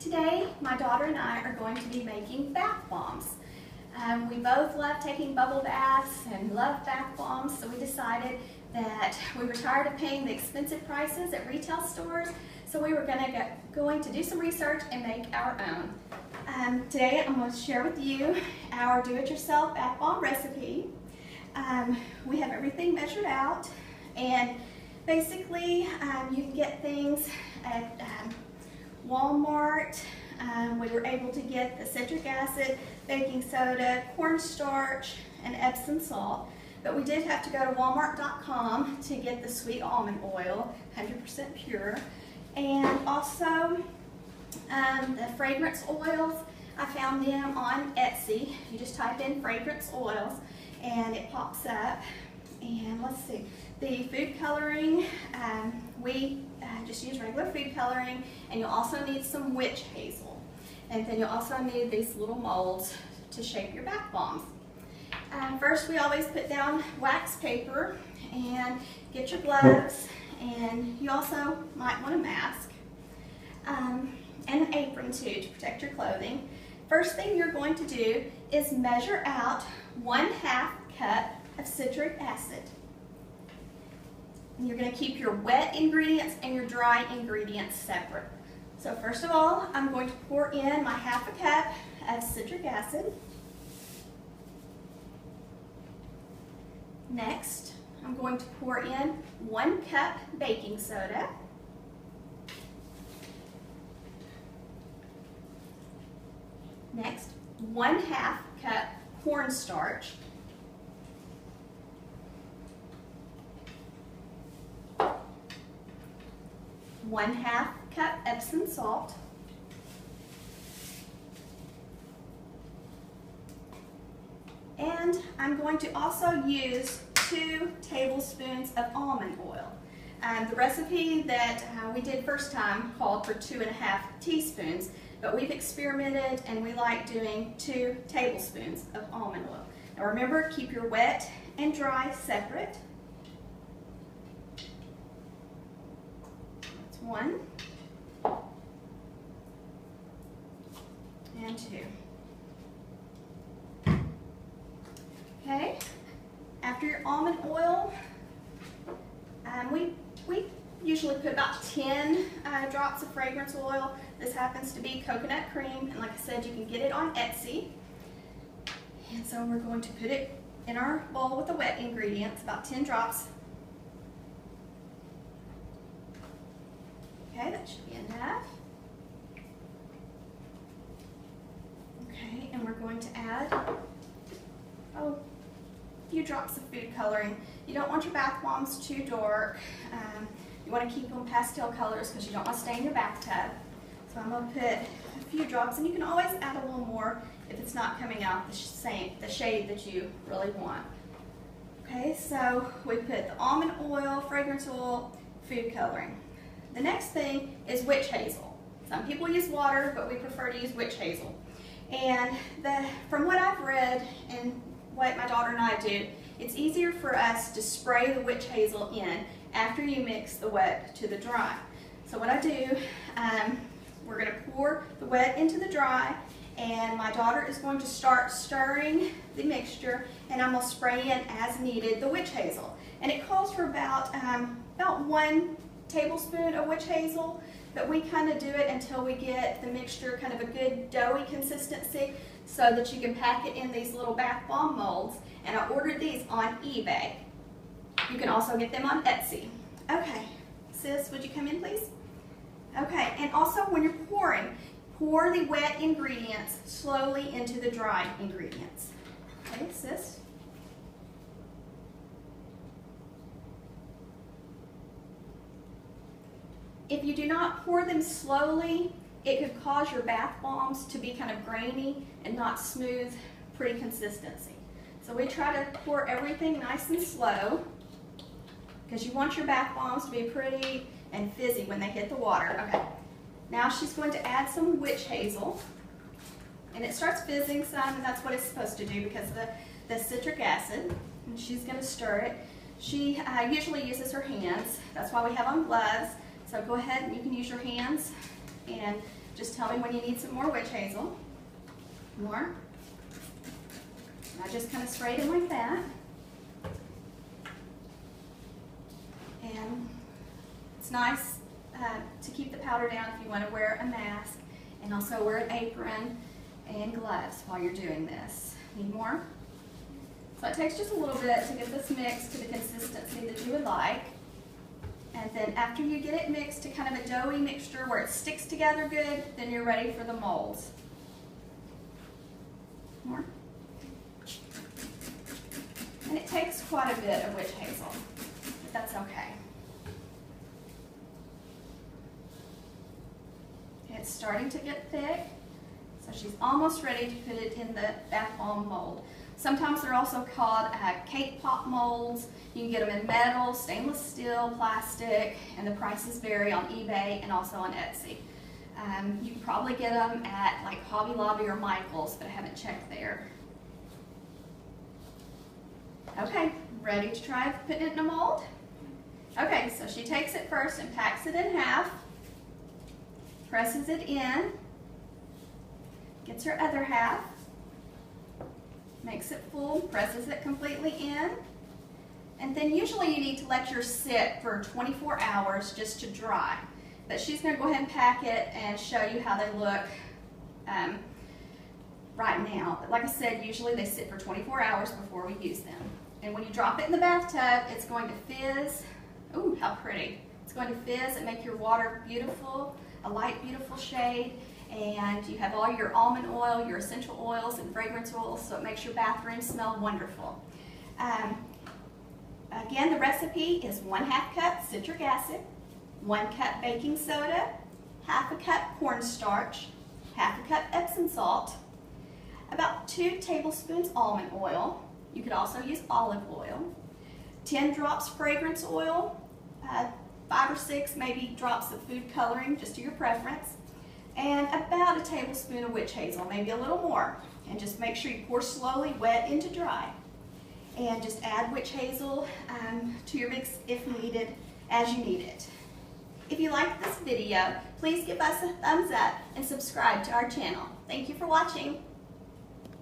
Today, my daughter and I are going to be making bath bombs. We both love taking bubble baths and love bath bombs, so we decided that we were tired of paying the expensive prices at retail stores, so we were going to do some research and make our own. Today, I'm going to share with you our do-it-yourself bath bomb recipe. We have everything measured out, and basically, you can get things at Walmart. We were able to get the citric acid, baking soda, cornstarch, and Epsom salt. But we did have to go to walmart.com to get the sweet almond oil, 100% pure. And also the fragrance oils, I found them on Etsy. You just type in fragrance oils and it pops up. And let's see, the food coloring, we just use regular food coloring, and you'll also need some witch hazel. And then you'll also need these little molds to shape your bath bombs. First, we always put down wax paper and get your gloves, and you also might want a mask and an apron too to protect your clothing. First thing you're going to do is measure out 1/2 cup of citric acid. And you're going to keep your wet ingredients and your dry ingredients separate. So first of all, I'm going to pour in my 1/2 cup of citric acid. Next, I'm going to pour in 1 cup baking soda. Next, 1/2 cup cornstarch. One-half cup Epsom salt. And I'm going to also use 2 tablespoons of almond oil. The recipe that we did first time called for 2.5 teaspoons, but we've experimented and we like doing 2 tablespoons of almond oil. Now remember, keep your wet and dry separate. 1 and 2. Okay, after your almond oil, we usually put about 10 drops of fragrance oil. This happens to be coconut cream, and like I said, you can get it on Etsy. And so we're going to put it in our bowl with the wet ingredients, about 10 drops. Okay, that should be enough. Okay, and we're going to add a few drops of food coloring. You don't want your bath bombs too dark. You want to keep them pastel colors because you don't want to stain your bathtub. So I'm going to put a few drops, and you can always add a little more if it's not coming out the shade that you really want. Okay, so we put the almond oil, fragrance oil, food coloring. The next thing is witch hazel. Some people use water, but we prefer to use witch hazel. And from what I've read and what my daughter and I do, it's easier for us to spray the witch hazel in after you mix the wet to the dry. So what I do, we're going to pour the wet into the dry, and my daughter is going to start stirring the mixture, and I'm going to spray in as needed the witch hazel. And it calls for about 1 tablespoon of witch hazel, but we kind of do it until we get the mixture kind of a good doughy consistency so that you can pack it in these little bath bomb molds. And I ordered these on eBay. You can also get them on Etsy. Okay, sis, would you come in, please? Okay, and also when you're pouring, pour the wet ingredients slowly into the dry ingredients. Okay, sis? If you do not pour them slowly, it could cause your bath bombs to be kind of grainy and not smooth, pretty consistency. So we try to pour everything nice and slow because you want your bath bombs to be pretty and fizzy when they hit the water. Okay, now she's going to add some witch hazel, and it starts fizzing some, and that's what it's supposed to do because of the citric acid, and she's going to stir it. She usually uses her hands. That's why we have on gloves. So go ahead and you can use your hands and Just tell me when you need some more witch hazel. More. And I just kind of sprayed it like that. And it's nice to keep the powder down if you want to wear a mask, and also wear an apron and gloves while you're doing this. Need more? So it takes just a little bit to get this mixed to the consistency that you would like. And then after you get it mixed to kind of a doughy mixture where it sticks together good, then you're ready for the molds. More. And it takes quite a bit of witch hazel, but that's okay. It's starting to get thick, so she's almost ready to put it in the bath bomb mold. Sometimes they're also called cake pop molds. You can get them in metal, stainless steel, plastic, and the prices vary on eBay and also on Etsy. You can probably get them at like Hobby Lobby or Michael's, but I haven't checked there. Okay, ready to try putting it in a mold? Okay, so she takes it first and packs it in half, presses it in, gets her other half, makes it full, presses it completely in, and then usually you need to let yours sit for 24 hours just to dry. But she's going to go ahead and pack it and show you how they look right now. But like I said, usually they sit for 24 hours before we use them. And when you drop it in the bathtub, it's going to fizz. Ooh, how pretty. It's going to fizz and make your water beautiful, a light, beautiful shade. And you have all your almond oil, your essential oils, and fragrance oils, so it makes your bathroom smell wonderful. Again, the recipe is 1/2 cup citric acid, 1 cup baking soda, 1/2 cup cornstarch, 1/2 cup Epsom salt, about 2 tablespoons almond oil. You could also use olive oil, 10 drops fragrance oil, 5 or 6 maybe drops of food coloring, just to your preference, and about a tablespoon of witch hazel, maybe a little more. And just make sure you pour slowly, wet into dry. And just add witch hazel to your mix if needed, as you need it. If you liked this video, please give us a thumbs up and subscribe to our channel. Thank you for watching.